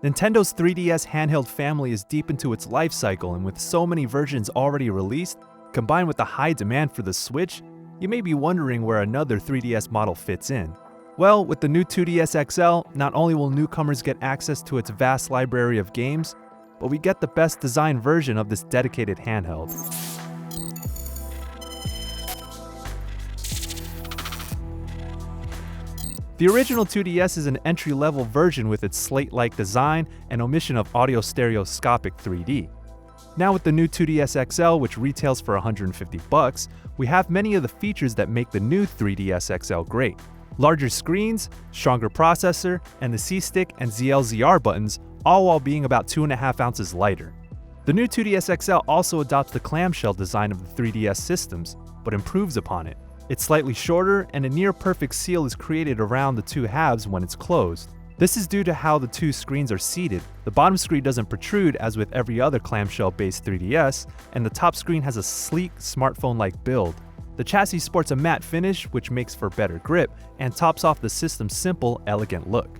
Nintendo's 3DS handheld family is deep into its life cycle, and with so many versions already released, combined with the high demand for the Switch, you may be wondering where another 3DS model fits in. Well, with the new 2DS XL, not only will newcomers get access to its vast library of games, but we get the best designed version of this dedicated handheld. The original 2DS is an entry-level version with its slate-like design and omission of audio-stereoscopic 3D. Now with the new 2DS XL, which retails for $150, we have many of the features that make the new 3DS XL great. Larger screens, stronger processor, and the C-Stick and ZL-ZR buttons, all while being about 2.5 ounces lighter. The new 2DS XL also adopts the clamshell design of the 3DS systems, but improves upon it. It's slightly shorter, and a near-perfect seal is created around the two halves when it's closed. This is due to how the two screens are seated. The bottom screen doesn't protrude as with every other clamshell-based 3DS, and the top screen has a sleek, smartphone-like build. The chassis sports a matte finish, which makes for better grip, and tops off the system's simple, elegant look.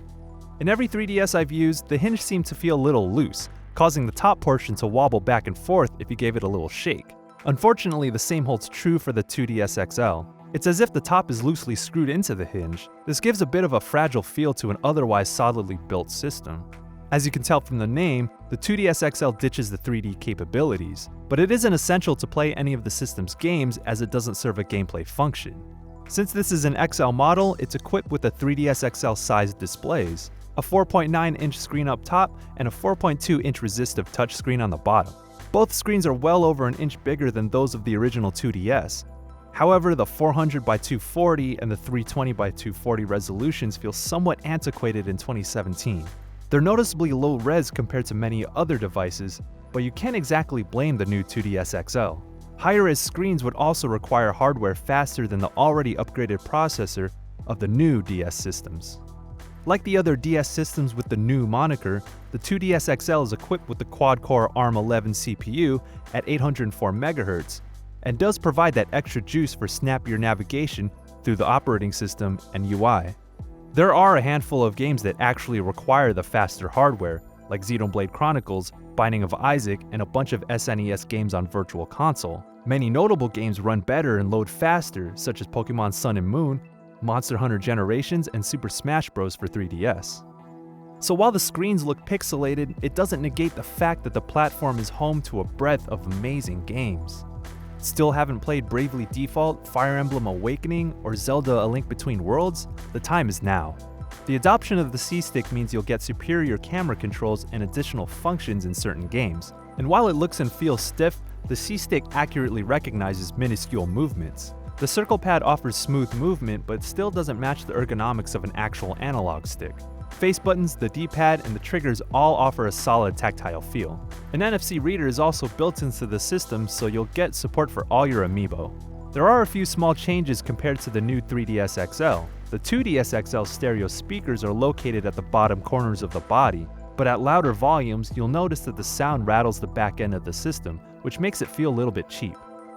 In every 3DS I've used, the hinge seemed to feel a little loose, causing the top portion to wobble back and forth if you gave it a little shake. Unfortunately, the same holds true for the 2DS XL. It's as if the top is loosely screwed into the hinge. This gives a bit of a fragile feel to an otherwise solidly built system. As you can tell from the name, the 2DS XL ditches the 3D capabilities, but it isn't essential to play any of the system's games as it doesn't serve a gameplay function. Since this is an XL model, it's equipped with the 3DS XL sized displays, a 4.9-inch screen up top and a 4.2-inch resistive touchscreen on the bottom. Both screens are well over an inch bigger than those of the original 2DS. However, the 400 by 240 and the 320 by 240 resolutions feel somewhat antiquated in 2017. They're noticeably low res compared to many other devices, but you can't exactly blame the new 2DS XL. Higher res screens would also require hardware faster than the already upgraded processor of the new DS systems. Like the other DS systems with the new moniker, the 2DS XL is equipped with the quad-core ARM11 CPU at 804 MHz, and does provide that extra juice for snappier navigation through the operating system and UI. There are a handful of games that actually require the faster hardware, like Xenoblade Chronicles, Binding of Isaac, and a bunch of SNES games on Virtual Console. Many notable games run better and load faster, such as Pokemon Sun and Moon, Monster Hunter Generations, and Super Smash Bros. For 3DS. So while the screens look pixelated, it doesn't negate the fact that the platform is home to a breadth of amazing games. Still haven't played Bravely Default, Fire Emblem Awakening, or Zelda: A Link Between Worlds? The time is now. The adoption of the C-Stick means you'll get superior camera controls and additional functions in certain games. And while it looks and feels stiff, the C-Stick accurately recognizes minuscule movements. The circle pad offers smooth movement, but still doesn't match the ergonomics of an actual analog stick. Face buttons, the D-pad, and the triggers all offer a solid tactile feel. An NFC reader is also built into the system, so you'll get support for all your amiibo. There are a few small changes compared to the new 3DS XL. The 2DS XL stereo speakers are located at the bottom corners of the body, but at louder volumes, you'll notice that the sound rattles the back end of the system, which makes it feel a little bit cheap.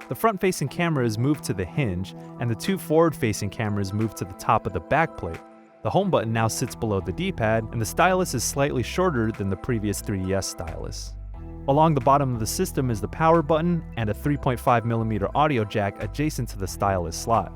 The front-facing camera is moved to the hinge, and the two forward-facing cameras moved to the top of the backplate. The home button now sits below the D-pad, and the stylus is slightly shorter than the previous 3DS stylus. Along the bottom of the system is the power button and a 3.5mm audio jack adjacent to the stylus slot.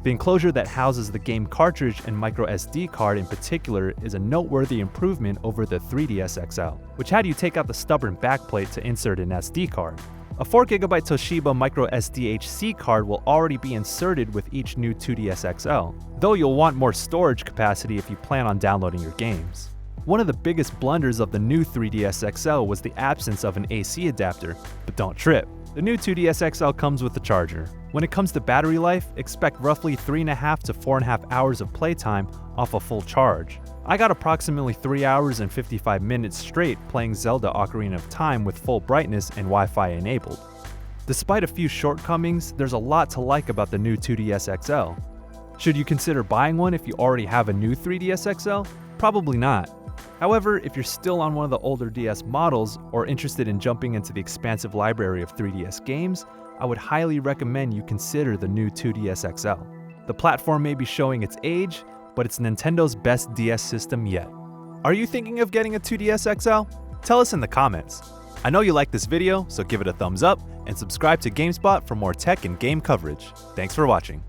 The enclosure that houses the game cartridge and microSD card in particular is a noteworthy improvement over the 3DS XL, which had you take out the stubborn backplate to insert an SD card. A 4GB Toshiba microSD-HC card will already be inserted with each new 2DS XL, though you'll want more storage capacity if you plan on downloading your games. One of the biggest blunders of the new 3DS XL was the absence of an AC adapter, but don't trip. The new 2DS XL comes with a charger. When it comes to battery life, expect roughly 3.5 to 4.5 hours of playtime off a full charge. I got approximately 3 hours and 55 minutes straight playing Zelda: Ocarina of Time with full brightness and Wi-Fi enabled. Despite a few shortcomings, there's a lot to like about the new 2DS XL. Should you consider buying one if you already have a new 3DS XL? Probably not. However, if you're still on one of the older DS models or interested in jumping into the expansive library of 3DS games, I would highly recommend you consider the new 2DS XL. The platform may be showing its age, but it's Nintendo's best DS system yet. Are you thinking of getting a 2DS XL? Tell us in the comments. I know you liked this video, so give it a thumbs up and subscribe to GameSpot for more tech and game coverage. Thanks for watching.